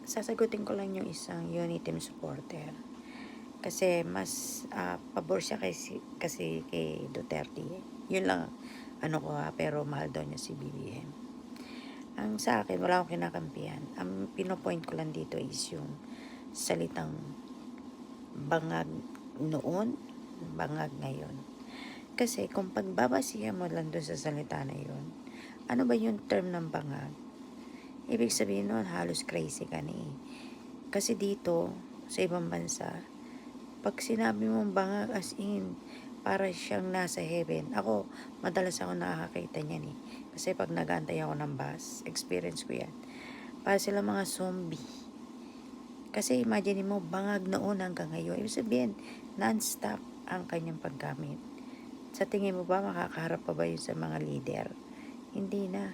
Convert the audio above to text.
sasagutin ko lang yung isang Uniteam supporter. Kasi mas pabor siya kasi kay Duterte. Yun lang ano ko pero mahal daw niya si BBM. Ang sa akin, wala akong kinakampihan. Ang pinopoint ko lang dito is yung salitang bangag noon, bangag ngayon. Kasi kung pagbabasihan mo lang doon sa salita na yun, ano ba yung term ng bangag? Ibig sabihin nun, halos crazy ka ni. Kasi dito, sa ibang bansa, pag sinabi mong bangag as in, para siyang nasa heaven. Ako, madalas ako nakakakita niyan eh. Kasi pag nag-aantay ako ng bus, experience ko yan. Para sila mga zombie. Kasi imagine mo, bangag noon hanggang ngayon. Ibig sabihin, non-stop ang kanyang paggamit. Sa tingin mo ba, makakaharap pa ba yun sa mga leader? Hindi na.